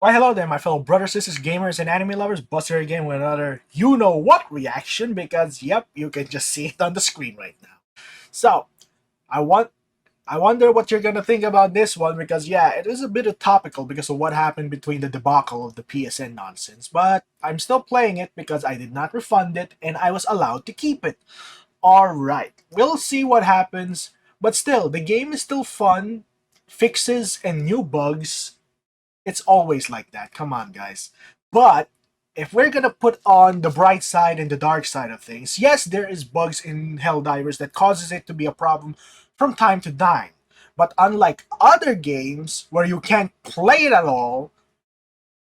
Why, hello there, my fellow brothers, sisters, gamers, and anime lovers. Buster again with another you know what reaction because, yep, you can just see it on the screen right now. So, I want. I wonder what you're gonna think about this one because yeah, it is a bit of topical because of what happened between the debacle of the PSN nonsense. But I'm still playing it because I did not refund it and I was allowed to keep it. Alright, we'll see what happens. But still, the game is still fun. Fixes and new bugs, it's always like that. Come on, guys. But if we're gonna put on the bright side and the dark side of things, yes, there is bugs in Helldivers that causes it to be a problem from time to time. But unlike other games where you can't play it at all,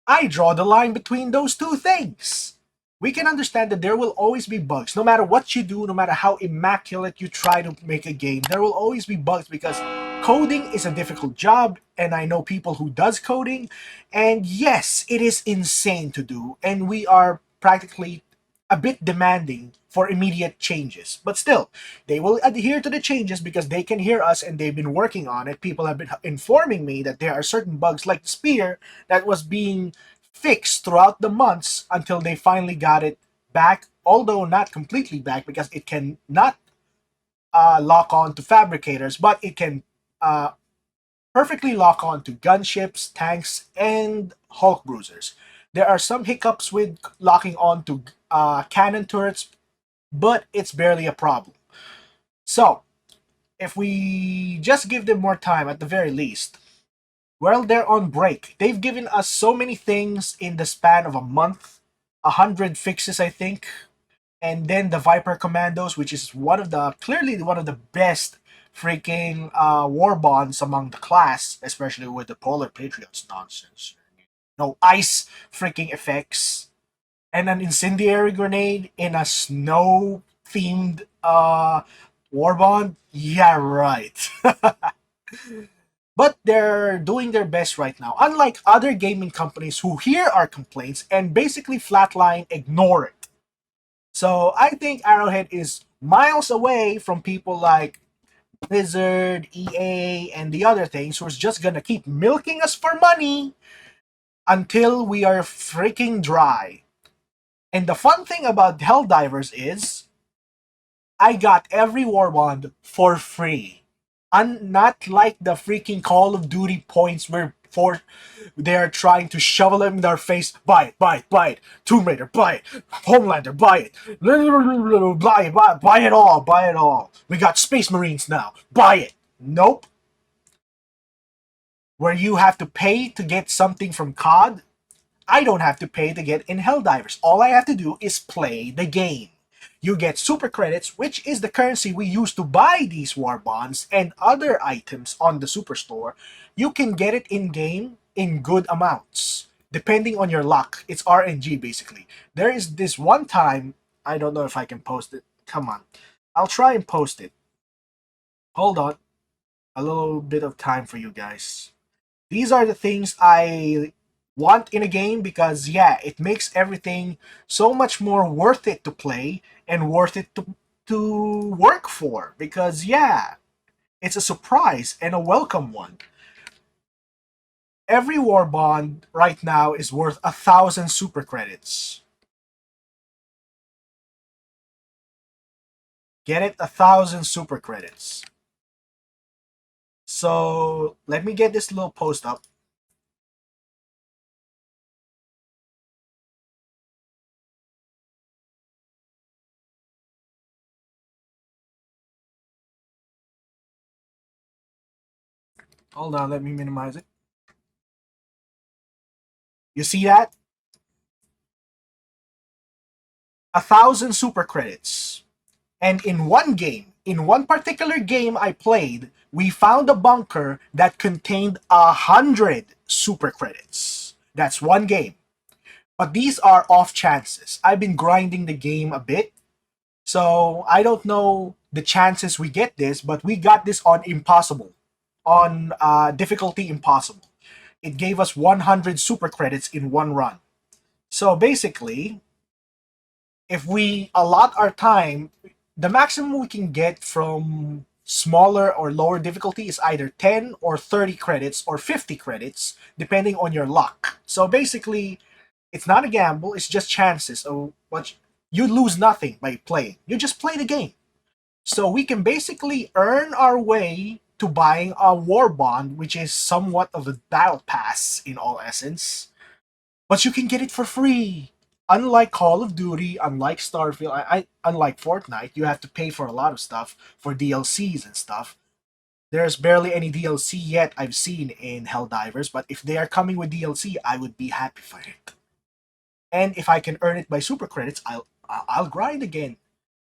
I draw the line between those two things. We can understand that there will always be bugs. No matter what you do, no matter how immaculate you try to make a game, there will always be bugs because coding is a difficult job and I know people who does coding, and yes, it is insane to do and we are practically a bit demanding for immediate changes. But still, they will adhere to the changes because they can hear us and they've been working on it. People have been informing me that there are certain bugs like the spear that was being fixed throughout the months until they finally got it back, although not completely back because it can not lock on to fabricators, but it can uh, perfectly lock on to gunships, tanks, and Hulk bruisers. There are some hiccups with locking on to cannon turrets, but it's barely a problem. So, if we just give them more time at the very least, well, they're on break. They've given us so many things in the span of a month, 100 fixes, I think, and then the Viper Commandos, which is one of the clearly one of the best freaking war bonds among the class, especially with the Polar Patriots nonsense. No ice freaking effects, and an incendiary grenade in a snow themed war bond. Yeah, right. But they're doing their best right now. Unlike other gaming companies who hear our complaints and basically flatline ignore it. So I think Arrowhead is miles away from people like Blizzard, EA, and the other things who's just gonna keep milking us for money until we are freaking dry. And the fun thing about Helldivers is I got every war bond for free. Not like the freaking Call of Duty points where for they are trying to shovel it in our face. Buy it, buy it, buy it. Tomb Raider, buy it. Homelander, buy it. Buy it all, buy it all. We got Space Marines now. Buy it. Nope. Where you have to pay to get something from COD, I don't have to pay to get in Helldivers. All I have to do is play the game. You get super credits, which is the currency we use to buy these war bonds and other items on the superstore. You can get it in game in good amounts, depending on your luck. It's RNG basically. There is this one time, I don't know if I can post it. Come on. I'll try and post it. Hold on. A little bit of time for you guys. These are the things I want in a game because yeah, it makes everything so much more worth it to play and worth it to work for because yeah, it's a surprise and a welcome one. Every war bond right now is worth 1,000 super credits. Get it? 1,000 super credits. So let me get this little post up. Hold on, let me minimize it. You see that? 1,000 super credits. And in one particular game I played, we found a bunker that contained 100 super credits. That's one game. But these are off chances. I've been grinding the game a bit, so I don't know the chances we get this, but we got this on impossible, on difficulty impossible. It gave us 100 super credits in one run. So basically, if we allot our time, the maximum we can get from Smaller or lower difficulty is either 10 or 30 credits or 50 credits, depending on your luck. So basically, it's not a gamble, it's just chances of what you lose nothing by playing. You just play the game. So we can basically earn our way to buying a war bond, which is somewhat of a battle pass in all essence. But you can get it for free. Unlike Call of Duty, unlike Starfield, unlike Fortnite, you have to pay for a lot of stuff for DLCs and stuff. There's barely any DLC yet I've seen in Helldivers, but if they are coming with DLC, I would be happy for it. And if I can earn it by super credits, I'll grind again.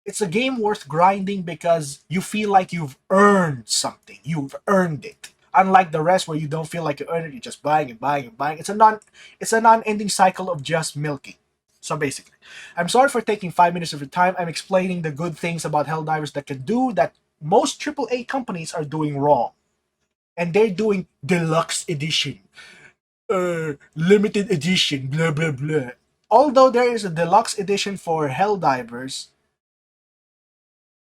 It's a game worth grinding because you feel like you've earned something. You've earned it. Unlike the rest where you don't feel like you earned it, you're just buying and buying and buying. It's a non-ending cycle of just milking. So basically, I'm sorry for taking 5 minutes of your time. I'm explaining the good things about Helldivers that can do that most AAA companies are doing wrong. And they're doing deluxe edition, limited edition, blah blah blah. Although there is a deluxe edition for Helldivers,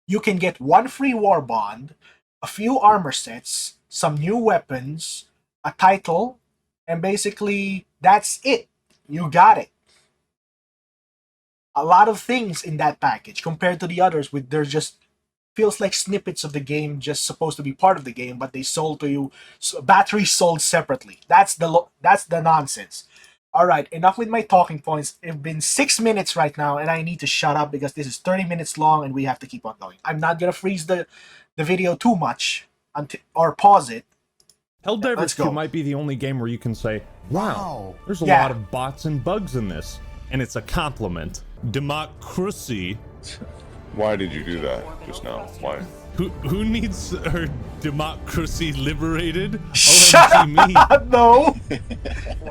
you can get one free war bond, a few armor sets, some new weapons, a title, and basically that's it. You got it. A lot of things in that package compared to the others, with there's just feels like snippets of the game just supposed to be part of the game, but they sold to you batteries sold separately. That's the nonsense. All right, enough with my talking points. It's been 6 minutes right now, and I need to shut up because this is 30 minutes long, and we have to keep on going. I'm not gonna freeze the video too much or pause it. Helldivers 2 might be the only game where you can say, wow, there's a lot of bots and bugs in this, and it's a compliment. Democracy. Why did you do that just now? Why? Who needs her democracy liberated? Shut up! No,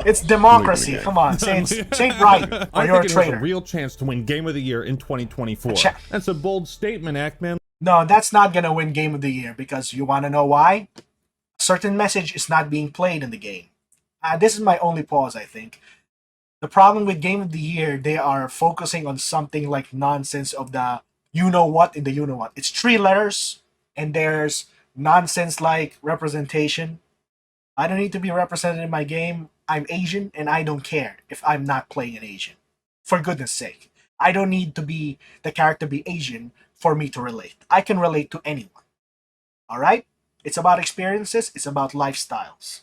it's democracy. Come on, say it right, or I you're a think it traitor. has a real chance to win Game of the Year in 2024. That's a bold statement, Ackman. No, that's not gonna win Game of the Year because you want to know why? A certain message is not being played in the game. This is my only pause, I think. The problem with Game of the Year, they are focusing on something like nonsense of the you-know-what in the you-know-what. It's 3 letters, and there's nonsense like representation. I don't need to be represented in my game. I'm Asian, and I don't care if I'm not playing an Asian. For goodness sake. I don't need to be the character be Asian for me to relate. I can relate to anyone. Alright? It's about experiences, it's about lifestyles.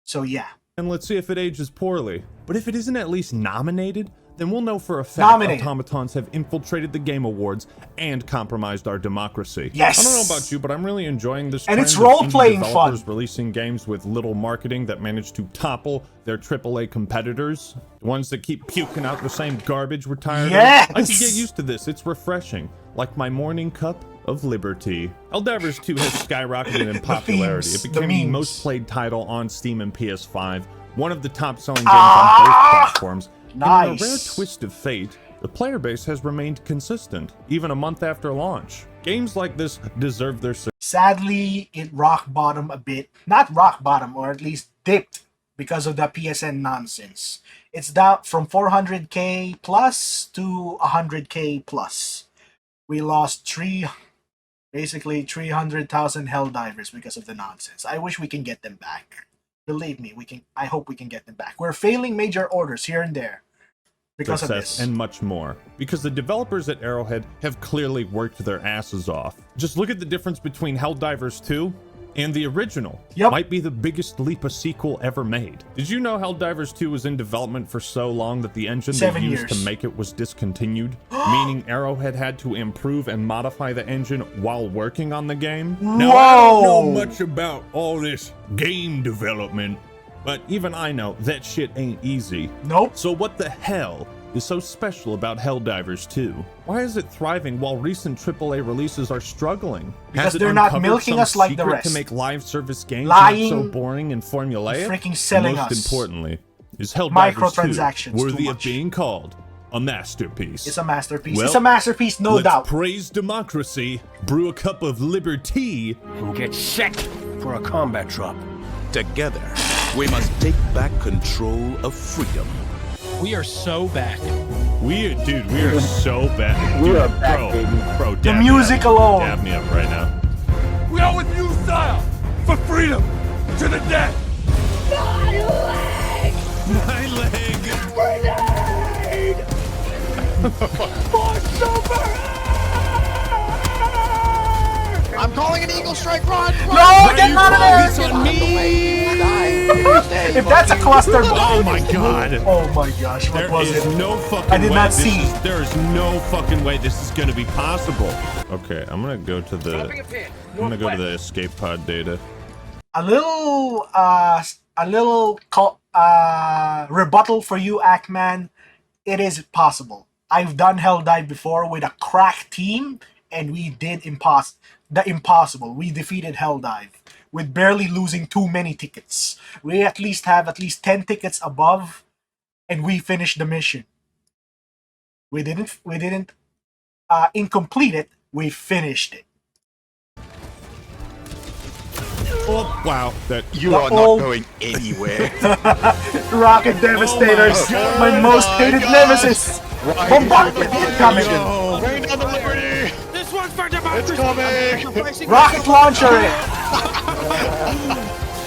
So yeah. And let's see if it ages poorly. But if it isn't at least nominated, then we'll know for a fact automatons have infiltrated the Game Awards and compromised our democracy. Yes! I don't know about you, but I'm really enjoying this and trend it's role-playing of fun. developers releasing games with little marketing that manage to topple their AAA competitors. The ones that keep puking out the same garbage we're tired of. I can get used to this. It's refreshing. Like my morning cup of liberty. Helldivers 2 has skyrocketed in popularity. It became the most played title on Steam and PS5, one of the top-selling games on both platforms. Nice. And in a rare twist of fate, the player base has remained consistent, even a month after launch. Games like this deserve their Sadly, it rock bottom a bit. Not rock bottom, or at least dipped because of the PSN nonsense. It's down from 400k plus to 100k plus. We lost basically 300,000 Helldivers because of the nonsense. I wish we can get them back. Believe me, we can. I hope we can get them back. We're failing major orders here and there because of this. And much more. Because the developers at Arrowhead have clearly worked their asses off. Just look at the difference between Helldivers 2 and the original. Might be the biggest leap a sequel ever made. Did you know Helldivers 2 was in development for so long that the engine they used to make it was discontinued? Meaning Arrowhead had to improve and modify the engine while working on the game? Now, I don't know much about all this game development, but even I know that shit ain't easy. Nope. So what the hell is so special about Helldivers 2? Why is it thriving while recent AAA releases are struggling? Because they're not milking us like the rest. To make live service games lying, not so boring and formulaic? Freaking selling us. Most importantly, is Helldivers microtransactions 2 worthy of being called a masterpiece? It's a masterpiece. It's a masterpiece, no doubt. Let's praise democracy, brew a cup of liberty, and get set for a combat drop. Together, we must take back control of freedom. We are so back. We are so back. We are back, baby. Bro, the music alone. Dab me up right now. Freedom to the death! My leg! I'm calling an eagle strike. Run! No, get out of there! This on me! If that's a cluster Oh my god! Oh my gosh, what There was is it? no fucking I did way not this see. there is no fucking way this is gonna be possible. Okay, I'm gonna go to the escape pod data. A little rebuttal for you, Ackman. It is possible. I've done Helldive before with a crack team, and we did the impossible. We defeated Helldive with barely losing too many tickets. We have at least 10 tickets above, and we finished the mission. We didn't incomplete it. We finished it. Oh wow, that You are not going anywhere. Rocket Devastators, my most hated nemesis. Bombardment incoming. Rain on the Liberty! This one's for democracy. It's coming! Rocket launcher it.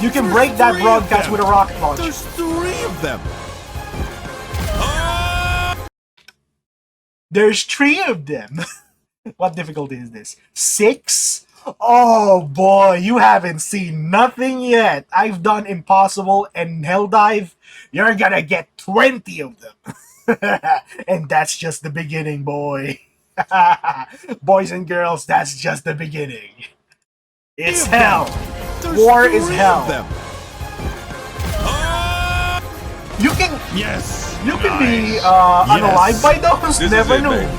You can break that broadcast with a rocket launcher. There's 3 of them! There's 3 of them. What difficulty is this? 6? Oh boy, you haven't seen nothing yet. I've done impossible and Helldive. You're gonna get 20 of them. And that's just the beginning, boy. Boys and girls, that's just the beginning. It's hell. War is hell. You can be unalive by those. This Never is it, know. babe.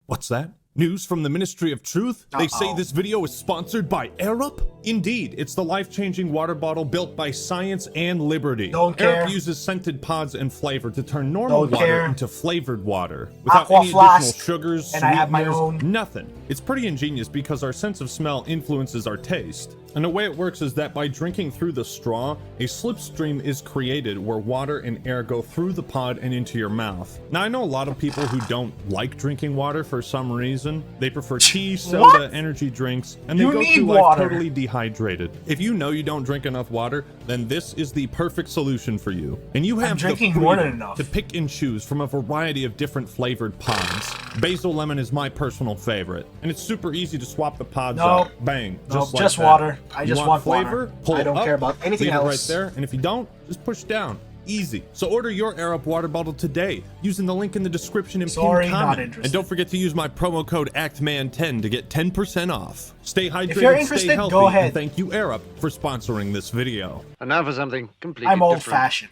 What's that? News from the Ministry of Truth? They say this video is sponsored by Arup? Indeed, it's the life-changing water bottle built by science and liberty. Don't care. Arup uses scented pods and flavor to turn normal Don't water care. into flavored water. Without Aqua any flask, additional sugars, and I have my sweeteners, own. nothing. It's pretty ingenious because our sense of smell influences our taste. And the way it works is that by drinking through the straw, a slipstream is created where water and air go through the pod and into your mouth. Now, I know a lot of people who don't like drinking water for some reason. They prefer tea, soda, What? energy drinks, and they You go need through life water. totally dehydrated. If you know you don't drink enough water, then this is the perfect solution for you. And you have the drinking more than freedom enough. to pick and choose from a variety of different flavored pods. Basil lemon is my personal favorite, and it's super easy to swap the pods No. out. Bang, Nope, like just that. water. I You just want flavor? water. Pull I it don't up, care about anything leave it else. right there, and if you don't, just push down. Easy. So order your Arup water bottle today using the link in the description and Sorry, pinned not comment. interested. And don't forget to use my promo code ACTMAN10 to get 10% off. Stay hydrated, If you're stay interested, healthy, go ahead. and thank you Arup for sponsoring this video. And now for something completely I'm different. old-fashioned.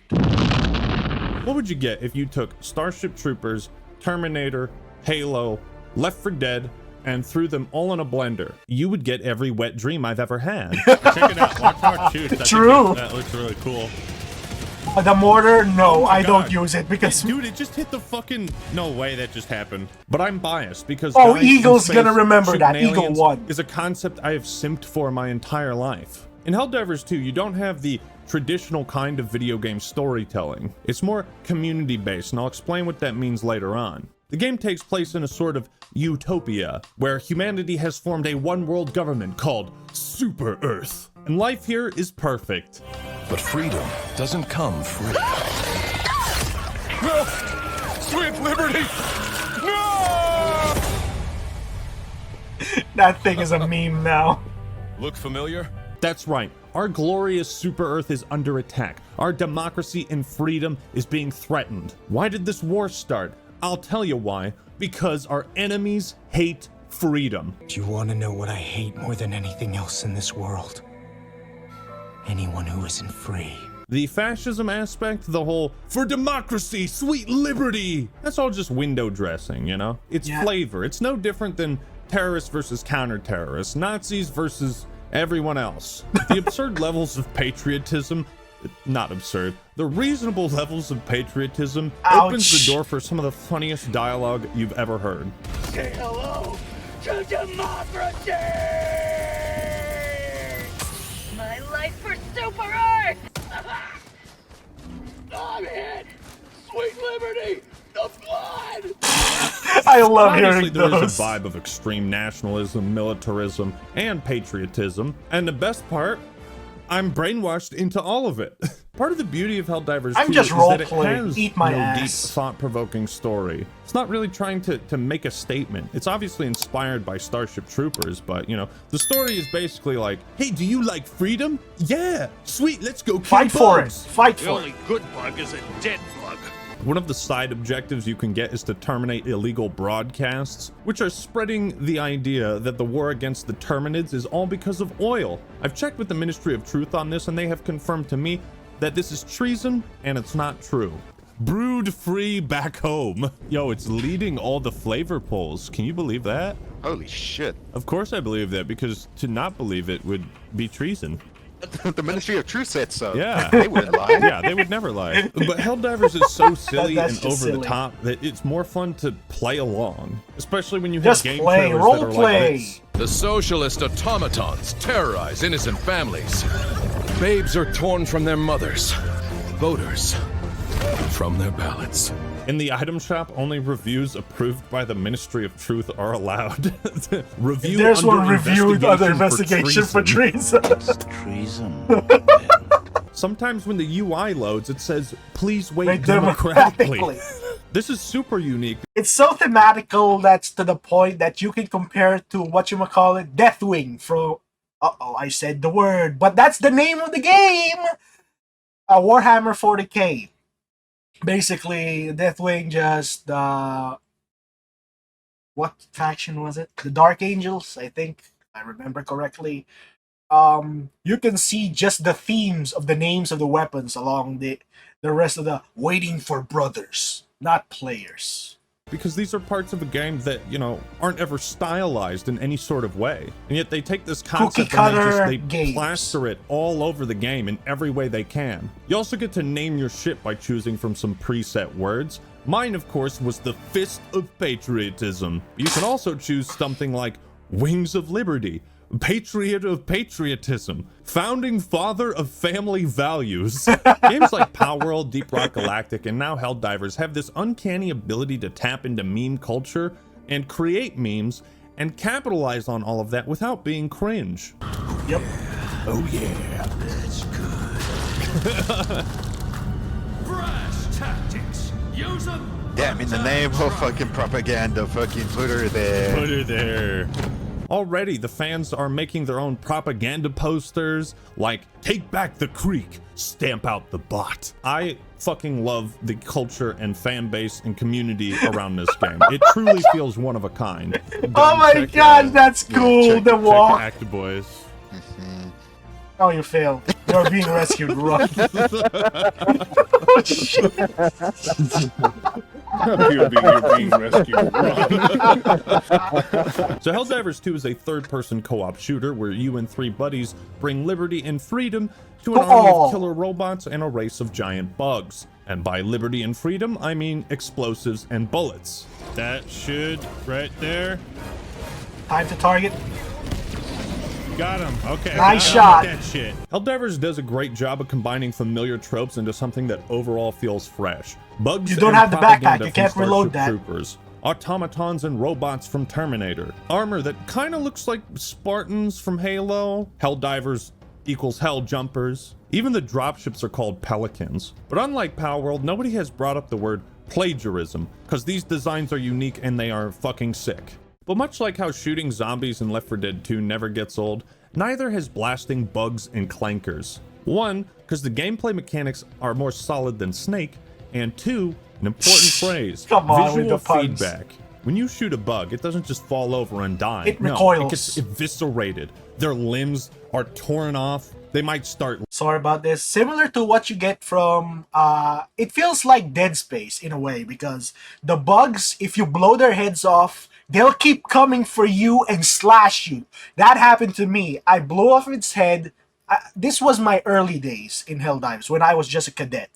What would you get if you took Starship Troopers, Terminator, Halo, Left 4 Dead, and threw them all in a blender? You would get every wet dream I've ever had. Check it out. Watch how it shoots. I think True. That looks really cool. The mortar, no, Oh my I don't God. use it because Dude, it just hit the fucking... No way that just happened. But I'm biased because... Oh, guys in Eagle's space gonna remember shooting that. Eagle aliens won. is a concept I have simped for my entire life. In Helldivers 2, you don't have the traditional kind of video game storytelling. It's more community-based, and I'll explain what that means later on. The game takes place in a sort of utopia, where humanity has formed a one-world government called Super Earth. And life here is perfect. But freedom doesn't come free. No! Sweet Liberty! No! that thing is a meme now. Look familiar? That's right. Our glorious Super Earth is under attack. Our democracy and freedom is being threatened. Why did this war start? I'll tell you why. Because our enemies hate freedom. Do you want to know what I hate more than anything else in this world? Anyone who isn't free. The fascism aspect, the whole for democracy, sweet liberty, that's all just window dressing, you know? It's flavor. It's no different than terrorists versus counter-terrorists, Nazis versus everyone else. The absurd levels of patriotism, not absurd, the reasonable levels of patriotism opens the door for some of the funniest dialogue you've ever heard. Say hello to democracy! My life for Super Earth! I'm in! Sweet Liberty! The blood! I love Obviously, hearing there those. is a vibe of extreme nationalism, militarism, and patriotism. And the best part, I'm brainwashed into all of it. Part of the beauty of Helldivers 2 I'm just is that it role-playing. has Eat my no deep, ass. thought-provoking story. It's not really trying to make a statement. It's obviously inspired by Starship Troopers, but, you know, the story is basically like, hey, do you like freedom? Yeah, sweet, let's go kill Fight for it. bugs. Fight The for it. only good bug is a dead bug. One of the side objectives you can get is to terminate illegal broadcasts, which are spreading the idea that the war against the Terminids is all because of oil. I've checked with the Ministry of Truth on this, and they have confirmed to me that this is treason, and it's not true. Brood free back home. Yo, it's leading all the flavor polls. Can you believe that? Holy shit. Of course I believe that, because to not believe it would be treason. The Ministry of Truth said so. Yeah. They wouldn't lie. Yeah, they would never lie. But Helldivers is so silly That's and just over silly. the top that it's more fun to play along, especially when you have Just game play, trailers role that are play. like this. The socialist automatons terrorize innocent families. Babes are torn from their mothers. Voters from their ballots. In the item shop, only reviews approved by the Ministry of Truth are allowed. Review There's one under reviewed under investigation for treason. treason. Sometimes when the UI loads, it says, please wait Wait democratically. democratically. This is super unique. It's so thematical that's to the point that you can compare it to whatchamacallit, Deathwing from... Uh-oh, I said the word, but that's the name of the game! Warhammer 40k. Basically, Deathwing just... what faction was it? The Dark Angels, I think, if I remember correctly. You can see just the themes of the names of the weapons along the rest of the waiting for brothers, not players. Because these are parts of a game that, you know, aren't ever stylized in any sort of way. And yet they take this concept and they games. plaster it all over the game in every way they can. You also get to name your ship by choosing from some preset words. Mine, of course, was the Fist of Patriotism. You can also choose something like Wings of Liberty, Patriot of Patriotism, Founding Father of Family Values. Games like Palworld, Deep Rock Galactic, and now Helldivers have this uncanny ability to tap into meme culture and create memes and capitalize on all of that without being cringe. Yep. Oh yeah. That's good. Brash tactics. Use them. Damn, in the name of fucking propaganda, fucking put her there. Put her there. Already, the fans are making their own propaganda posters, like, take back the creek, stamp out the bot. I fucking love the culture and fan base and community around this game. It truly feels one of a kind. Oh my god, that's cool, the walk. Check Actaboys. Oh, you failed. You're being rescued, run. Oh, shit. You're being rescued. So Helldivers 2 is a third-person co-op shooter where you and 3 buddies bring liberty and freedom to an army of killer robots and a race of giant bugs. And by liberty and freedom, I mean explosives and bullets. That should, right there. Time to target. Got him. Okay. Nice shot. That shit. Helldivers does a great job of combining familiar tropes into something that overall feels fresh. Bugs. You don't and have the backpack. propaganda You from can't reload Starship that. Troopers. Automatons and robots from Terminator. Armor that kind of looks like Spartans from Halo. Helldivers equals Hell Jumpers. Even the dropships are called Pelicans. But unlike Palworld, nobody has brought up the word plagiarism, because these designs are unique and they are fucking sick. But much like how shooting zombies in Left 4 Dead 2 never gets old, neither has blasting bugs and clankers. 1, because the gameplay mechanics are more solid than Snake, and 2, an important phrase, Come on with visual the puns. feedback. When you shoot a bug, it doesn't just fall over and die. It No, recoils. it gets eviscerated. Their limbs are torn off. They might start... Sorry about this. Similar to what you get from... it feels like Dead Space in a way, because the bugs, if you blow their heads off, they'll keep coming for you and slash you. That happened to me. I blew off its head. This was my early days in Helldivers, when I was just a cadet.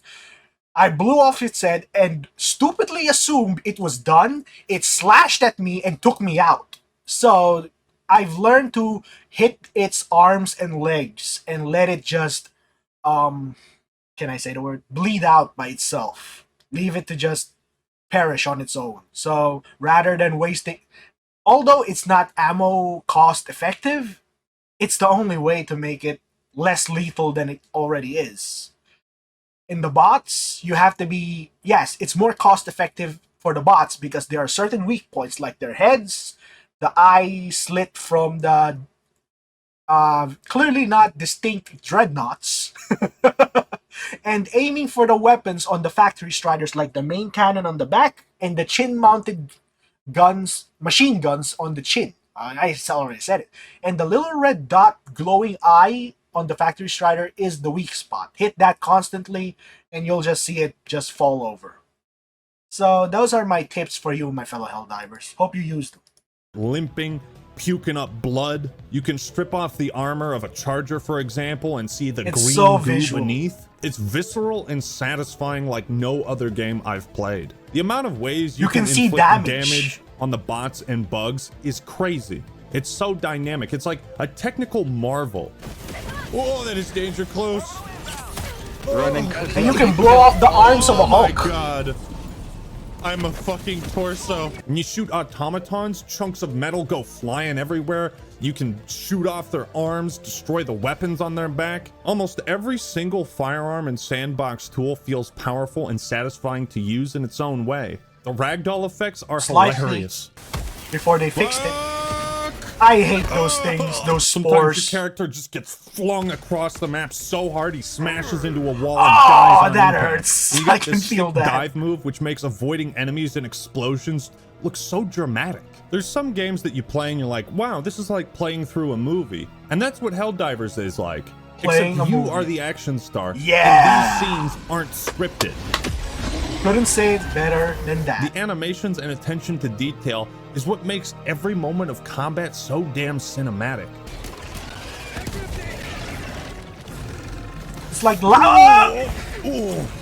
I blew off its head and stupidly assumed it was done. It slashed at me and took me out. So I've learned to hit its arms and legs and let it just, can I say the word? Bleed out by itself. Leave it to just perish on its own. So rather than wasting, although it's not ammo cost effective, it's the only way to make it less lethal than it already is. In the bots, you have to be, yes, it's more cost effective for the bots because there are certain weak points like their heads, the eye slit from the clearly not distinct dreadnoughts, and aiming for the weapons on the factory striders like the main cannon on the back and the chin mounted guns, machine guns on the chin. I already said it. And the little red dot glowing eye on the factory strider is the weak spot. Hit that constantly and you'll just see it just fall over. So those are my tips for you, my fellow Helldivers. Hope you used them. Limping, puking up blood. You can strip off the armor of a charger, for example, and see the It's green so goo visual. beneath. It's visceral and satisfying like no other game I've played. The amount of ways you can see inflict damage on the bots and bugs is crazy. It's so dynamic. It's like a technical marvel. Oh, that is danger close. Running. And you can blow off the arms of a Hulk. Oh my god. I'm a fucking torso. When you shoot automatons, chunks of metal go flying everywhere. You can shoot off their arms, destroy the weapons on their back. Almost every single firearm and sandbox tool feels powerful and satisfying to use in its own way. The ragdoll effects are hilarious. Before they fixed it. I hate those things, those Sometimes spores. your character just gets flung across the map so hard he smashes into a wall and Oh, dies on that impact. hurts. And you got I can this feel sick that. dive move, which makes avoiding enemies and explosions look so dramatic. There's some games that you play and you're like, wow, this is like playing through a movie. And that's what Helldivers is like. Playing Except a you movie. are the action star. Yeah. And these scenes aren't scripted. Couldn't say it better than that. The animations and attention to detail is what makes every moment of combat so damn cinematic. It's like lava.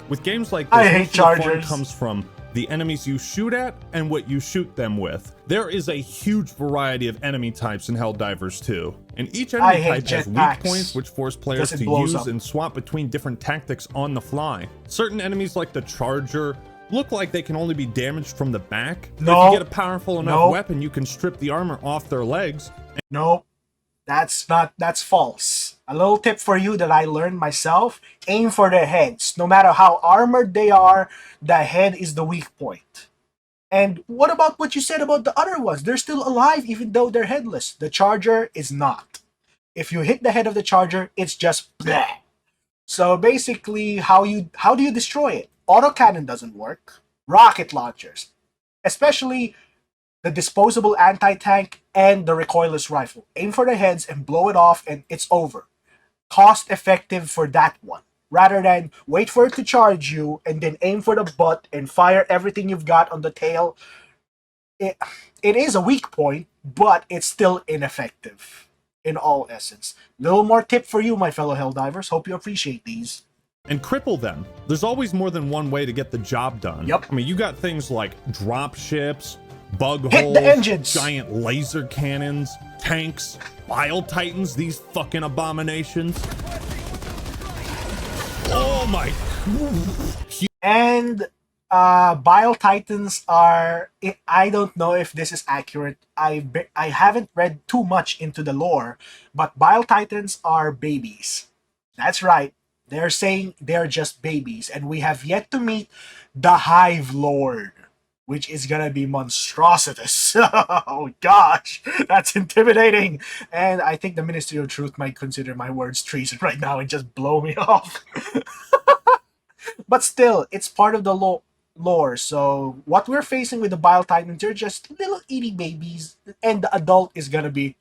With games like I this, hate most of the fun chargers. comes from the enemies you shoot at and what you shoot them with. There is a huge variety of enemy types in Helldivers 2, and each I enemy hate type has weak jetpacks points which force players because it to blows use up. and swap between different tactics on the fly. Certain enemies like the Charger look like they can only be damaged from the back. But if No. you get a powerful enough No. weapon, you can strip the armor off their legs. Nope. That's false. A little tip for you that I learned myself: aim for their heads. No matter how armored they are, the head is the weak point. And what about what you said about the other ones? They're still alive even though they're headless. The Charger is not. If you hit the head of the Charger, it's just bleh. So basically, how do you destroy it? Autocannon doesn't work. Rocket launchers, especially the disposable anti-tank and the recoilless rifle. Aim for the heads and blow it off and it's over. Cost effective for that one. Rather than wait for it to charge you and then aim for the butt and fire everything you've got on the tail. It is a weak point, but it's still ineffective in all essence. Little more tip for you, my fellow Helldivers. Hope you appreciate these. And cripple them. There's always more than one way to get the job done. Yep. I mean, you got things like drop ships, bug Hit holes, the engines. giant laser cannons, tanks, bile titans, these fucking abominations. Oh my. And Bile Titans are, I don't know if this is accurate. I haven't read too much into the lore, but Bile Titans are babies. That's right. They're saying they're just babies, and we have yet to meet the Hive Lord, which is gonna be monstrositous. Oh gosh, that's intimidating. And I think the Ministry of Truth might consider my words treason right now and just blow me off. But still, it's part of the lore. So what we're facing with the Bile Titans, they're just little itty babies, and the adult is gonna be,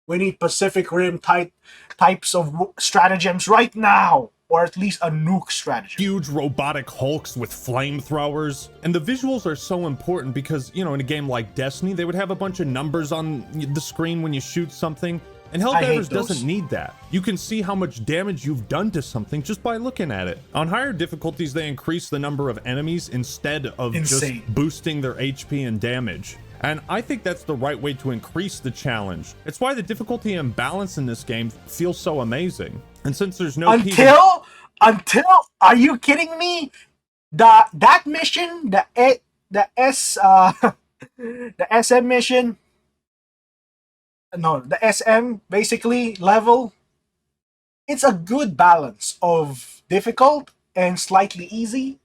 we need Pacific Rim types of stratagems right now, or at least a nuke strategy. Huge robotic hulks with flamethrowers. And the visuals are so important because, you know, in a game like Destiny, they would have a bunch of numbers on the screen when you shoot something. And I hate Helldivers those. doesn't need that. You can see how much damage you've done to something just by looking at it. On higher difficulties, they increase the number of enemies instead of Insane. just boosting their HP and damage. And I think that's the right way to increase the challenge. It's why the difficulty and balance in this game feels so amazing. And since there's no key to- Until, are you kidding me? That mission, the the SM mission, no, the SM basically level, it's a good balance of difficult and slightly easy.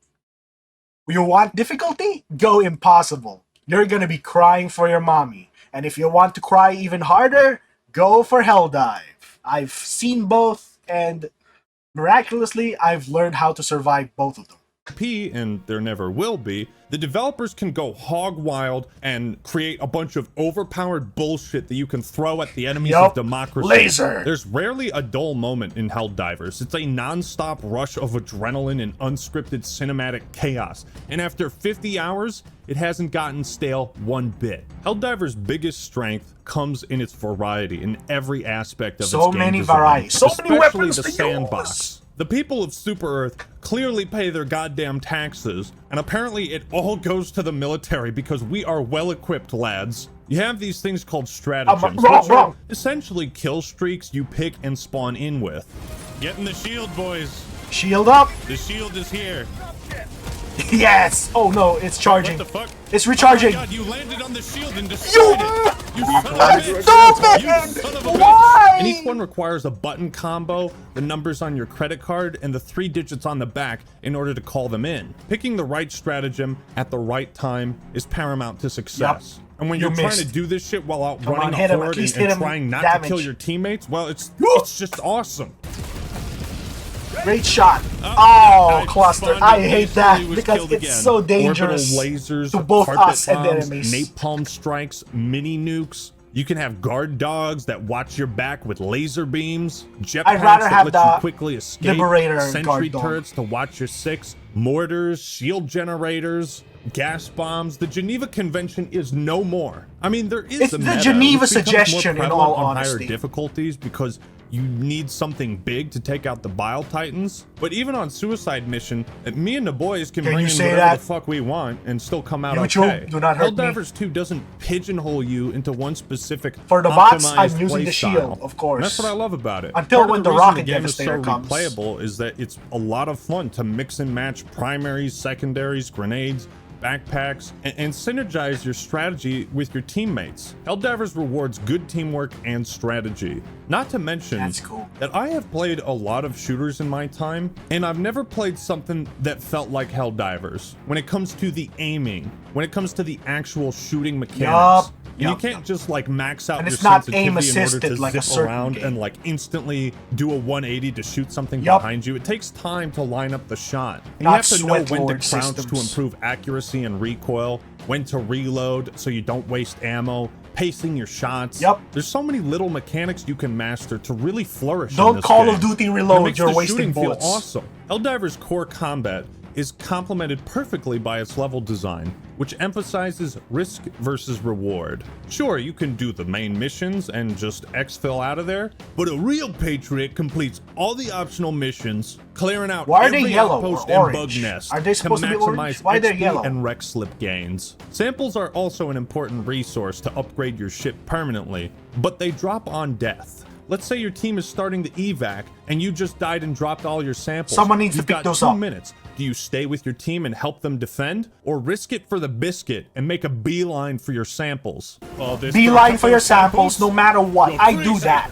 You want difficulty? Go impossible. You're gonna be crying for your mommy. And if you want to cry even harder, go for Helldive. I've seen both, and miraculously, I've learned how to survive both of them. And there never will be, the developers can go hog wild and create a bunch of overpowered bullshit that you can throw at the enemies of democracy. Laser! There's rarely a dull moment in Helldivers. It's a non-stop rush of adrenaline and unscripted cinematic chaos. And after 50 hours, it hasn't gotten stale one bit. Helldivers' biggest strength comes in its variety in every aspect of its game design. So many varieties. So many weapons the to sandbox. use. The people of Super Earth clearly pay their goddamn taxes, and apparently it all goes to the military because we are well-equipped, lads. You have these things called stratagems, which are essentially kill streaks you pick and spawn in with. Get in the shield, boys. Shield up. The shield is here. Yes! Oh no, it's charging. What the fuck? It's recharging. Oh my God, you landed on the shield and destroyed it. You son of a bitch. Stop You it! son of a bitch. Why? And each one requires a button combo, the numbers on your credit card, and the 3 digits on the back in order to call them in. Picking the right stratagem at the right time is paramount to success. Yep. And when you're trying to do this shit while out running hit a him, horde at least and hit him trying not damage. to kill your teammates, well, it's just awesome. Great shot. I cluster. spawned I and hate that instantly was because killed it's again. so dangerous Orbital lasers, to both carpet us and the bombs, enemies. napalm strikes, mini nukes. You can have guard dogs that watch your back with laser beams, I'd rather jetpacks have that let you the quickly escape, Liberator sentry guard dog. turrets to watch your six, mortars, shield generators, gas bombs. The Geneva Convention is no more. I mean, there is It's the the meta, Geneva which becomes suggestion, more in prevalent all on higher honesty. difficulties because you need something big to take out the Bile Titans. But even on Suicide Mission, me and the boys can bring you in say whatever that? the fuck we want and still come out YouTube, okay. do not hurt me. Helldivers 2 doesn't pigeonhole you into one specific For the bots, I'm optimized using play the style. shield, of course. And that's what I love about it. Until Part of when the reason Rocket game is so Devastator comes. replayable is that it's a lot of fun to mix and match primaries, secondaries, grenades, backpacks, and synergize your strategy with your teammates. Helldivers rewards good teamwork and strategy. Not to mention that I have played a lot of shooters in my time, and I've never played something that felt like Helldivers. When it comes to the aiming, when it comes to the actual shooting mechanics. And you can't just like max out And your it's not sensitivity in order aim-assisted to like a zip certain around game. and like instantly do a 180 to shoot something behind you. It takes time to line up the shot. And you Not have to know when to Sweatlord crouch to systems. improve accuracy and recoil, when to reload so you don't waste ammo, pacing your shots. There's so many little mechanics you can master to really flourish in Don't this Call game. of Duty It Reload, makes you're the wasting shooting feel bullets. awesome. Helldivers' core combat is complemented perfectly by its level design, which emphasizes risk versus reward. Sure, you can do the main missions and just exfil out of there, but a real patriot completes all the optional missions, clearing out Why are they every yellow outpost or and bug orange? nest Are they supposed to be orange? maximize Why are they XP yellow? and rec slip gains. Samples are also an important resource to upgrade your ship permanently, but they drop on death. Let's say your team is starting the evac and you just died and dropped all your samples. Someone needs to You've pick got those 2 up. minutes. Do you stay with your team and help them defend, or risk it for the biscuit and make a beeline for your samples? Beeline for your samples, no matter what. I do that.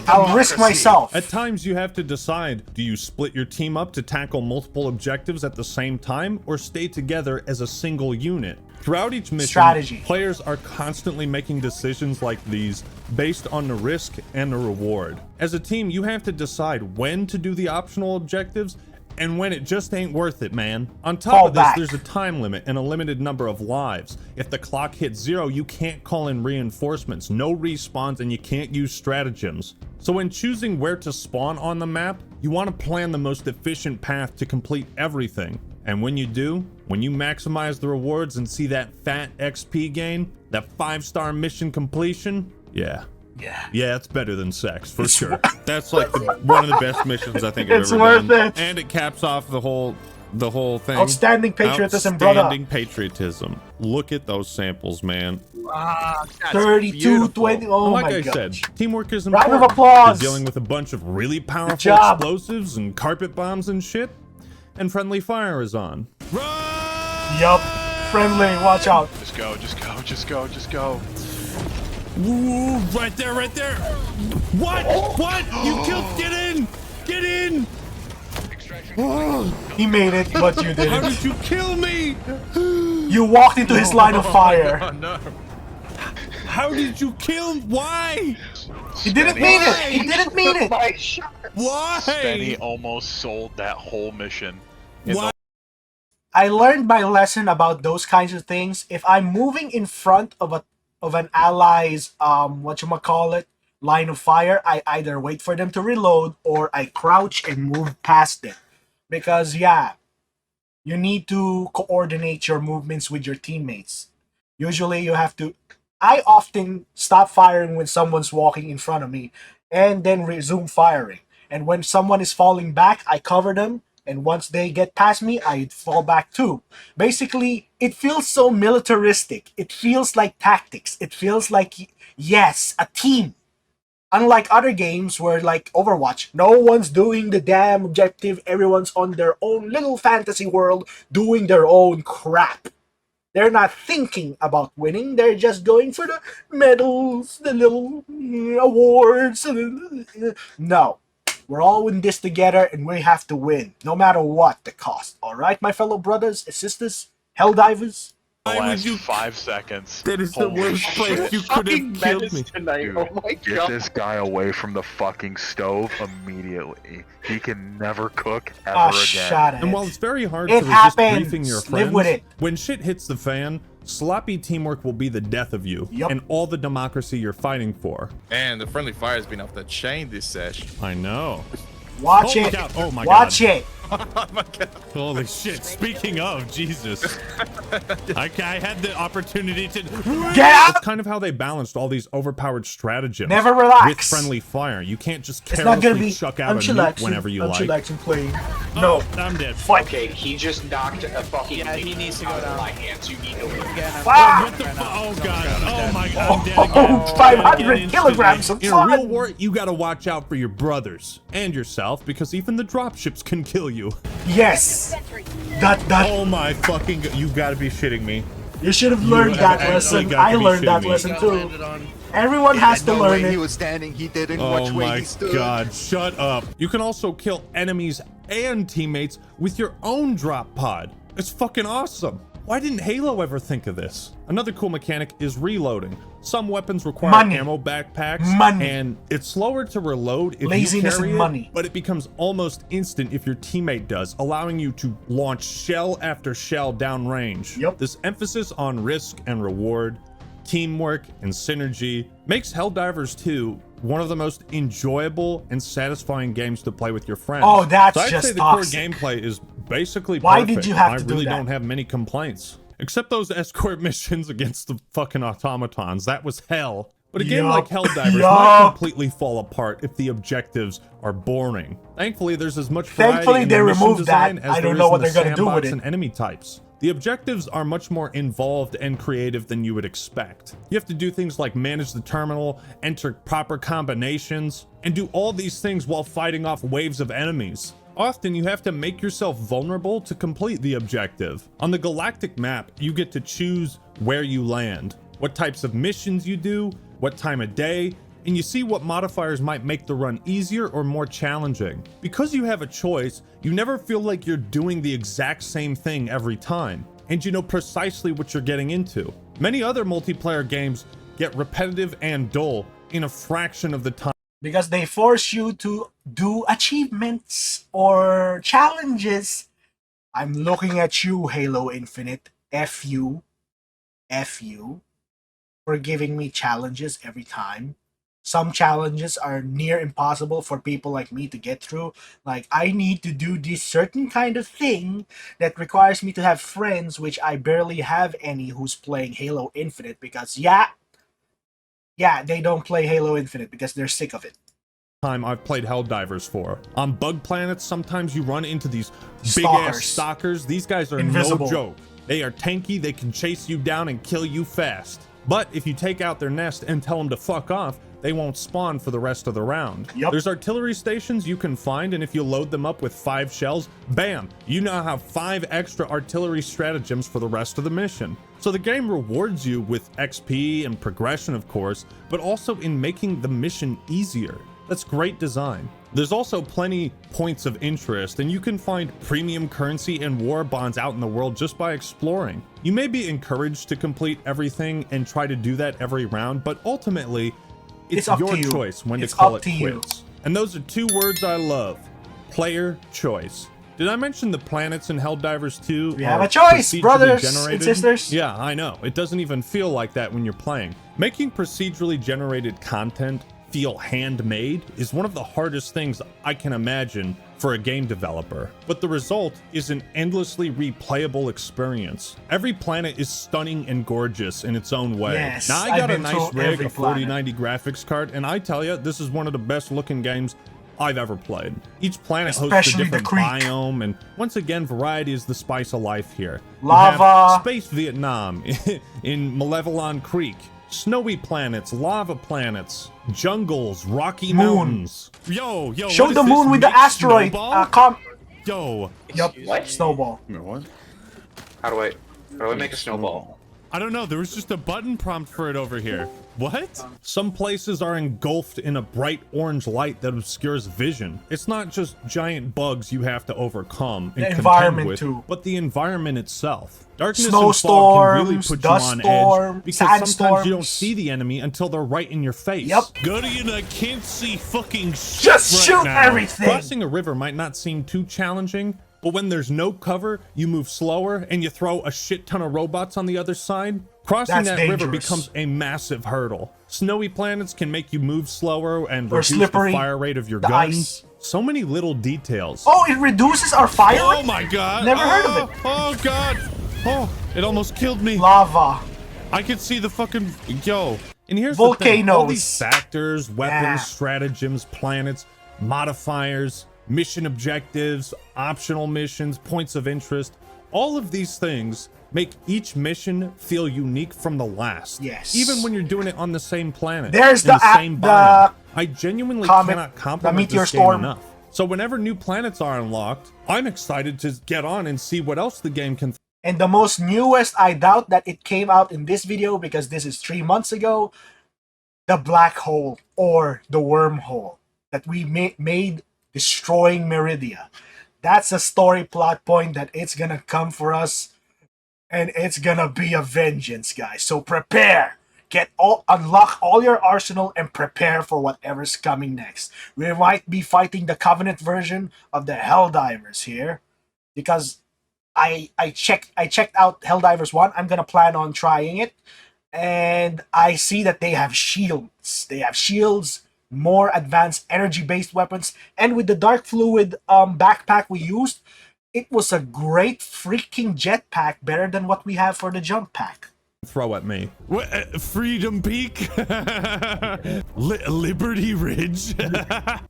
I'll risk myself. At times you have to decide, do you split your team up to tackle multiple objectives at the same time, or stay together as a single unit? Throughout each mission, Strategy. players are constantly making decisions like these based on the risk and the reward. As a team, you have to decide when to do the optional objectives and when it just ain't worth it, man. On top Fall of this, back. there's a time limit and a limited number of lives. If the clock hits 0, you can't call in reinforcements, no respawns, and you can't use stratagems. So when choosing where to spawn on the map, you want to plan the most efficient path to complete everything. And when you do, when you maximize the rewards and see that fat XP gain, that 5-star mission completion, yeah, it's better than sex for sure. That's like one of the best missions I think I've It's ever worth done. it. And it caps off the whole thing. Outstanding patriotism, brother. Outstanding patriotism. Look at those samples, man. 32, 20. Oh like my I god. said, teamwork is Round important. of applause. You're dealing with a bunch of really powerful job. explosives and carpet bombs and shit, and friendly fire is on. Yup. Friendly, watch out. Just go, just go, just go, just go. Ooh, right there, right there. What? What? You killed. Get in. Get in. He made it, but you didn't. How did you kill me? You walked into his line of fire. Oh, no. How did you kill? Why? He didn't mean it. He didn't mean it. Why? Benny almost sold that whole mission. Why? I learned my lesson about those kinds of things. If I'm moving in front of an ally's whatchamacallit, line of fire, I either wait for them to reload or I crouch and move past them. Because yeah, you need to coordinate your movements with your teammates. Usually you have to. I often stop firing when someone's walking in front of me and then resume firing. And when someone is falling back, I cover them. And once they get past me, I fall back too. Basically, it feels so militaristic. It feels like tactics. It feels like, yes, a team. Unlike other games where, like Overwatch, no one's doing the damn objective. Everyone's on their own little fantasy world doing their own crap. They're not thinking about winning. They're just going for the medals, the little awards. No. We're all in this together and we have to win, no matter what the cost. Alright, my fellow brothers and sisters? Helldivers? The Why would last you? 5 seconds. That is the Holy worst place shit. you could have killed me. Dude, get this guy away from the fucking stove immediately. He can never cook ever Oh, again. shut it. And while it's very hard It to resist happens. briefing your Live friends, with it. when shit hits the fan, sloppy teamwork will be the death of you Yup. and all the democracy you're fighting for. And the friendly fire's been off the chain this sesh. I know. Watch Holy it. cow. Oh my Watch God. it. Oh my god. Holy shit. Speaking of, Jesus. I had the opportunity to... Get out! It's kind of how they balanced all these overpowered stratagems. Never relax. With friendly fire. You can't just It's not gonna carelessly be. chuck out I'm a nuke chillaxing. whenever you I'm like. chillaxing playing. No, No. I'm dead. Fight. Okay, he just knocked a fucking. Yeah, he needs to go down. My hands. You need to leave. Ah! What the oh god. Oh my god. I'm dead again. Oh, 500 Again kilograms of instantly. In a real fun. war, you gotta watch out for your brothers and yourself because even the dropships can kill you. Yes. That. Oh my fucking you gotta be shitting me. You should have learned that actually lesson. got I to be learned that shitting me. lesson too. Everyone has to No learn way he it. was standing. He didn't. Oh Which way my he stood. god, shut up. You can also kill enemies and teammates with your own drop pod. It's fucking awesome. Why didn't Halo ever think of this? Another cool mechanic is reloading. Some weapons require Money. ammo backpacks, Money. and it's slower to reload if Laziness you carry and it, money. but it becomes almost instant if your teammate does, allowing you to launch shell after shell downrange. Yep. This emphasis on risk and reward, teamwork, and synergy makes Helldivers 2 one of the most enjoyable and satisfying games to play with your friends. Oh, that's so I'd just say the toxic. core gameplay is basically Why perfect. did you have I to do really that? don't have many complaints. Except those escort missions against the fucking automatons. That was hell. But a game Yup. like Helldivers might Yup. completely fall apart if the objectives are boring. Thankfully, there's as much variety Thankfully, in they the mission removed that. design as I don't there know is what in the they're gonna do with sandbox it. and enemy types. The objectives are much more involved and creative than you would expect. You have to do things like manage the terminal, enter proper combinations, and do all these things while fighting off waves of enemies. Often you have to make yourself vulnerable to complete the objective. On the galactic map, you get to choose where you land, what types of missions you do, what time of day, and you see what modifiers might make the run easier or more challenging. Because you have a choice, you never feel like you're doing the exact same thing every time, and you know precisely what you're getting into. Many other multiplayer games get repetitive and dull in a fraction of the time. Because they force you to do achievements or challenges. I'm looking at you, Halo Infinite. F you. F you. For giving me challenges every time. Some challenges are near impossible for people like me to get through. Like, I need to do this certain kind of thing that requires me to have friends, which I barely have any who's playing Halo Infinite because, yeah, they don't play Halo Infinite because they're sick of it. Time I've played Helldivers for. On bug planets, sometimes you run into these big Stalkers. ass stalkers. These guys are Invisible. no joke. They are tanky, they can chase you down and kill you fast. But if you take out their nest and tell them to fuck off, they won't spawn for the rest of the round. Yep. There's artillery stations you can find, and if you load them up with 5 shells, bam, you now have 5 extra artillery stratagems for the rest of the mission. So the game rewards you with XP and progression, of course, but also in making the mission easier. That's great design. There's also plenty points of interest, and you can find premium currency and war bonds out in the world just by exploring. You may be encouraged to complete everything and try to do that every round, but ultimately, it's your choice when to call it quits. And those are 2 words I love: player choice. Did I mention the planets in Helldivers 2 We have a choice, brothers and sisters. Yeah, I know. It doesn't even feel like that when you're playing. Making procedurally generated content feel handmade is one of the hardest things I can imagine for a game developer, but the result is an endlessly replayable experience. Every planet is stunning and gorgeous in its own way. Yes, now I got a nice rig, a 4090 graphics card, and I tell you, this is one of the best looking games I've ever played. Each planet hosts a different biome, and once again, variety is the spice of life here. Lava, Space Vietnam in Malevelon Creek, snowy planets, lava planets, jungles, rocky mountains. Yo, show the moon with the asteroid. Yo. Yup. What? Snowball. What? How do I make a snowball? I don't know. There was just a button prompt for it over here. What? Some places are engulfed in a bright orange light that obscures vision. It's not just giant bugs you have to overcome and contend with, but the environment itself. Darkness and fog can really put you on edge because sometimes you don't see the enemy until they're right in your face. Yep. Goody, and I can't see fucking shit. Just shoot everything. Crossing a river might not seem too challenging, but when there's no cover, you move slower and you throw a shit ton of robots on the other side. Crossing that river becomes a massive hurdle. Snowy planets can make you move slower and reduce the fire rate of your guns. So many little details. Oh, it reduces our fire rate? Oh my god. Never heard of it. Oh god. Oh, it almost killed me. Lava. I could see the fucking... Yo. And here's volcanoes. The thing. All these factors, weapons, stratagems, planets, modifiers, mission objectives, optional missions, points of interest. All of these things make each mission feel unique from the last. Yes. Even when you're doing it on the same planet. There's the same biome. I genuinely cannot compliment this game enough. So whenever new planets are unlocked, I'm excited to get on and see what else the game can. And the most newest, I doubt that it came out in this video because this is 3 months ago, the black hole or the wormhole that we made destroying Meridia. That's a story plot point that it's gonna come for us, and it's gonna be a vengeance, guys. So prepare, unlock all your arsenal and prepare for whatever's coming next. We might be fighting the Covenant version of the Helldivers here, because I checked out Helldivers 1. I'm gonna plan on trying it, and I see that they have shields. They have shields, more advanced energy-based weapons, and with the dark fluid backpack we used, it was a great freaking jetpack, better than what we have for the jump pack. Throw at me. What, Freedom Peak? Liberty Ridge?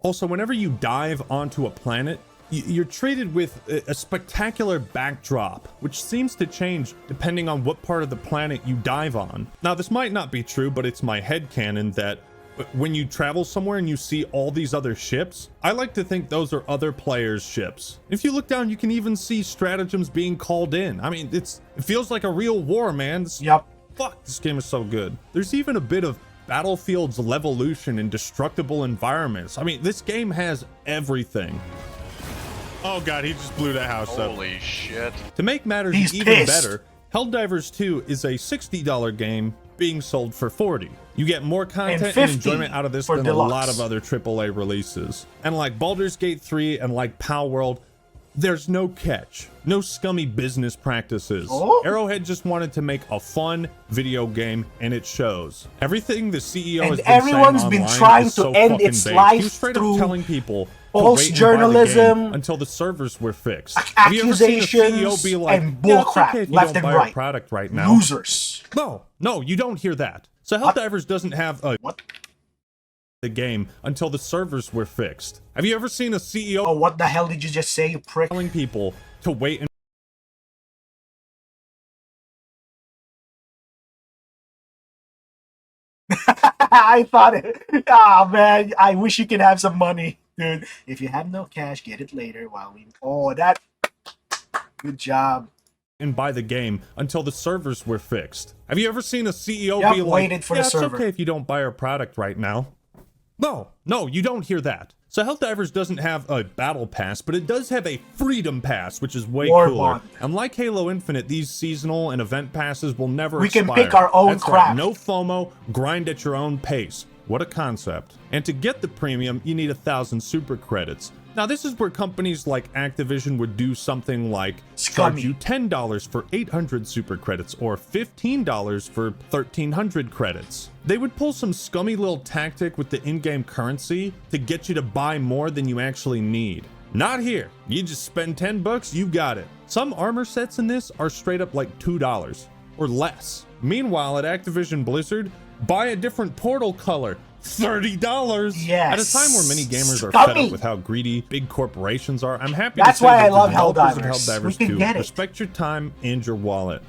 Also, whenever you dive onto a planet, you're treated with a spectacular backdrop, which seems to change depending on what part of the planet you dive on. Now, this might not be true, but it's my headcanon that when you travel somewhere and you see all these other ships, I like to think those are other players' ships. If you look down, you can even see stratagems being called in. I mean, it feels like a real war, man. Yep. Fuck, this game is so good. There's even a bit of Battlefield's Levolution and destructible environments. I mean, this game has everything. Oh god, he just blew that house up. Holy shit. To make matters even better, Helldivers 2 is a $60 game being sold for $40. You get more content and enjoyment out of this than a lot of other AAA releases. And like Baldur's Gate 3 and like Palworld, there's no catch, no scummy business practices. Arrowhead just wanted to make a fun video game, and it shows. Everything the CEO has been everyone's saying been trying to end its life He was straight through up telling people false journalism until the servers were fixed. Accusations Have you ever seen a CEO be like, and bullcrap okay left and right. Product right now. Losers. No, you don't hear that. So Helldivers doesn't have a the game until the servers were fixed. Have you ever seen a CEO? Oh, what the hell did you just say, you prick? Telling people to wait and I thought it. Ah, man, I wish you could have some money, dude. If you have no cash, get it later while we. Oh, that. Good job. And buy the game until the servers were fixed. Have you ever seen a CEO Yep, be like, waited for yeah, the server. it's okay if you don't buy our product right now? No, you don't hear that. So Helldivers doesn't have a battle pass, but it does have a freedom pass, which is way War cooler. bond. And like Halo Infinite, these seasonal and event passes will never We expire. can pick our own That's crap. Right, no FOMO, grind at your own pace. What a concept. And to get the premium, you need 1,000 super credits. Now, this is where companies like Activision would do something like charge you $10 for 800 super credits or $15 for 1,300 credits. They would pull some scummy little tactic with the in-game currency to get you to buy more than you actually need. Not here. You just spend 10 bucks, you got it. Some armor sets in this are straight up like $2 or less. Meanwhile, at Activision Blizzard, buy a different portal color. $30. Yes. At a time where many gamers are Scummy. fed up with how greedy big corporations are, I'm happy That's to say why that I the love developers of Helldivers. We Helldivers can 2 get it. respect your time and your wallet.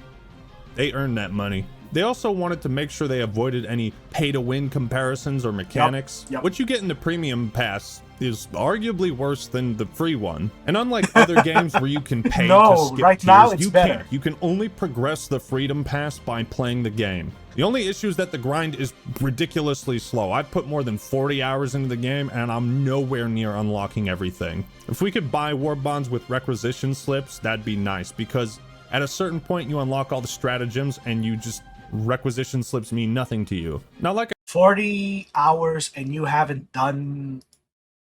They earned that money. They also wanted to make sure they avoided any pay-to-win comparisons or mechanics. Yep. What you get in the premium pass is arguably worse than the free one. And unlike other games where you can pay No, to skip right tiers, now it's you better. can't. You can only progress the freedom pass by playing the game. The only issue is that the grind is ridiculously slow. I've put more than 40 hours into the game and I'm nowhere near unlocking everything. If we could buy war bonds with requisition slips, that'd be nice, because at a certain point you unlock all the stratagems and you just requisition slips mean nothing to you. Now, like 40 hours and you haven't done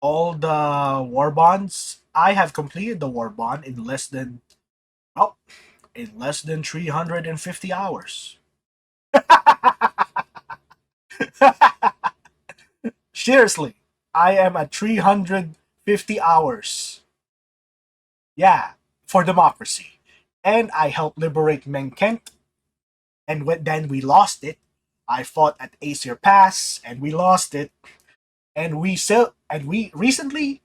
all the war bonds. I have completed the war bond in less than 350 hours. Seriously, I am at 350 hours. Yeah, for democracy. And I helped liberate Menkent. And then we lost it. I fought at Aesir Pass and we lost it. And we recently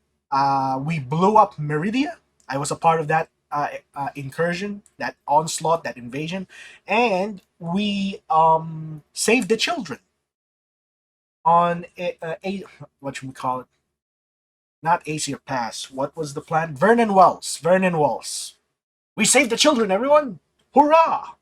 we blew up Meridia. I was a part of that incursion, that onslaught, that invasion, and we saved the children on a what should we call it? Not Aesir Pass. What was the plan? Vernon Wells. Vernon Wells. We saved the children, everyone! Hurrah!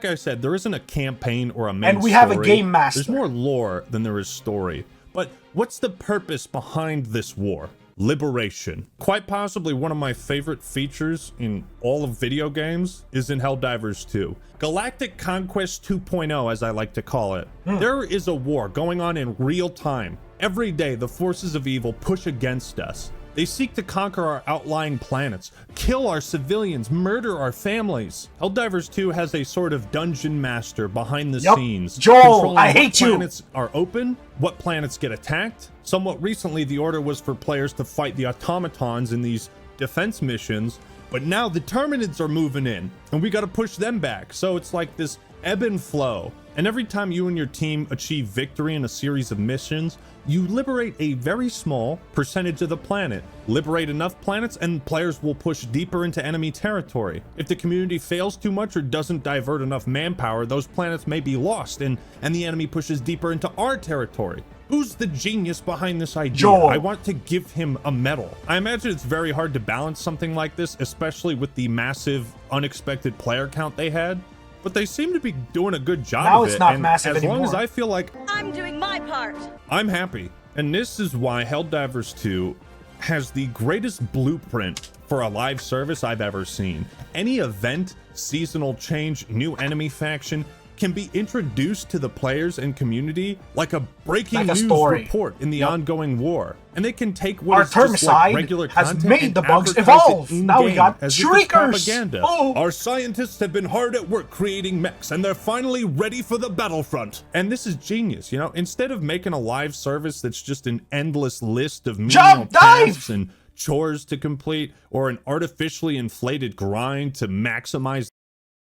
I said, there isn't a campaign or a main And we have a story. game master. There's more lore than there is story. But what's the purpose behind this war? Liberation. Quite possibly one of my favorite features in all of video games is in Helldivers 2. Galactic Conquest 2.0, as I like to call it. There is a war going on in real time. Every day, the forces of evil push against us. They seek to conquer our outlying planets, kill our civilians, murder our families. Helldivers 2 has a sort of dungeon master behind the scenes. Joel, controlling I what hate you. planets are open, what planets get attacked. Somewhat recently, the order was for players to fight the automatons in these defense missions, but now the Terminids are moving in, and we gotta push them back. So it's like this ebb and flow. And every time you and your team achieve victory in a series of missions, you liberate a very small percentage of the planet. Liberate enough planets and players will push deeper into enemy territory. If the community fails too much or doesn't divert enough manpower, those planets may be lost and the enemy pushes deeper into our territory. Who's the genius behind this idea? Joel. I want to give him a medal. I imagine it's very hard to balance something like this, especially with the massive unexpected player count they had. But they seem to be doing a good job Now of it's it, not and massive as long anymore. as I feel like I'm doing my part. I'm happy. And this is why Helldivers 2 has the greatest blueprint for a live service I've ever seen. Any event, seasonal change, new enemy faction can be introduced to the players and community like a breaking Like a news story. report in the Yep. ongoing war. And they can take what Our is just like Termicide regular has content made and the bugs advertise it evolve. in-game Now we got as if it's Shriekers. propaganda. Oh. Our scientists have been hard at work creating mechs, and they're finally ready for the battlefront. And this is genius, you know? Instead of making a live service that's just an endless list of menial tasks and chores to complete, or an artificially inflated grind to maximize.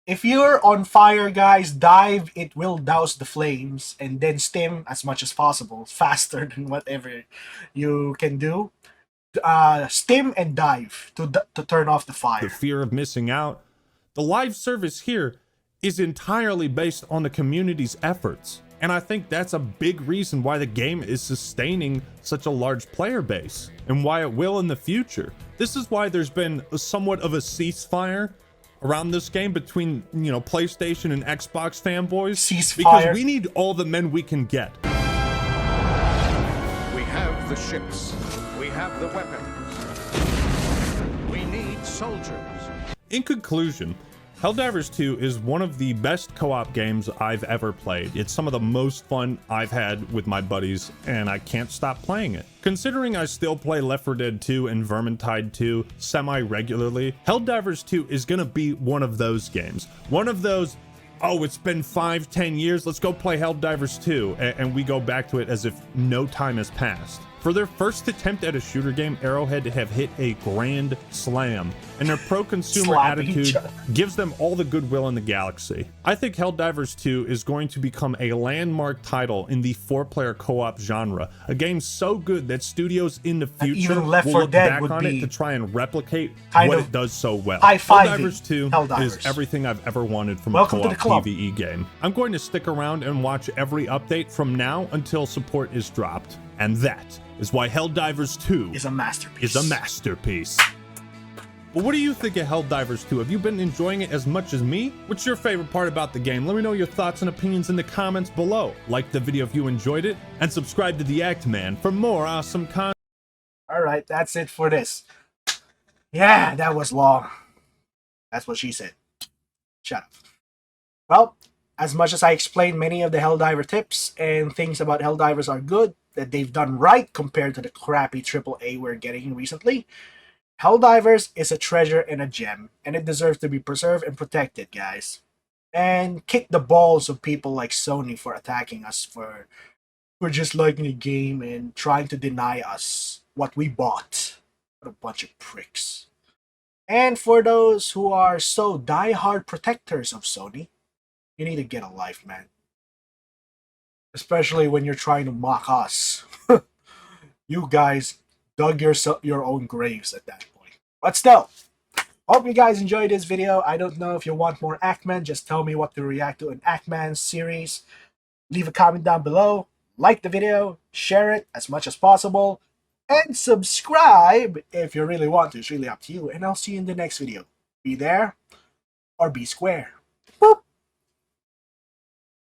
If you're on fire, guys, dive. It will douse the flames, and then stim as much as possible, faster than whatever you can do. Stim and dive to turn off the fire. The fear of missing out. The live service here is entirely based on the community's efforts. And I think that's a big reason why the game is sustaining such a large player base and why it will in the future. This is why there's been somewhat of a ceasefire around this game between, PlayStation and Xbox fanboys. Ceasefire. Because we need all the men we can get. We have the ships. We have the weapons. We need soldiers. In conclusion, Helldivers 2 is one of the best co-op games I've ever played. It's some of the most fun I've had with my buddies, and I can't stop playing it. Considering I still play Left 4 Dead 2 and Vermintide 2 semi-regularly, Helldivers 2 is gonna be one of those games. One of those, oh, it's been 5-10 years, let's go play Helldivers 2, and we go back to it as if no time has passed. For their first attempt at a shooter game, Arrowhead have hit a grand slam, and their pro-consumer attitude gives them all the goodwill in the galaxy. I think Helldivers 2 is going to become a landmark title in the 4-player co-op genre, a game so good that studios in the future will look back on it to try and replicate what it does so well. Helldivers 2 is everything I've ever wanted from a co-op PvE game. I'm going to stick around and watch every update from now until support is dropped. And that is why Helldivers 2 is a masterpiece. But what do you think of Helldivers 2? Have you been enjoying it as much as me? What's your favorite part about the game? Let me know your thoughts and opinions in the comments below. Like the video if you enjoyed it, and subscribe to The Act Man for more awesome content. Alright, that's it for this. Yeah, that was long. That's what she said. Shut up. Well, as much as I explained many of the Helldiver tips and things about Helldivers are good, that they've done right compared to the crappy AAA we're getting recently, Helldivers is a treasure and a gem, and it deserves to be preserved and protected, guys. And kick the balls of people like Sony for attacking us for just liking the game and trying to deny us what we bought. What a bunch of pricks. And for those who are so die-hard protectors of Sony, you need to get a life, man. Especially when you're trying to mock us. You guys dug your own graves at that point. But still, hope you guys enjoyed this video. I don't know if you want more Ackman. Just tell me what to react to in Ackman series. Leave a comment down below. Like the video. Share it as much as possible. And subscribe if you really want to. It's really up to you. And I'll see you in the next video. Be there or be square.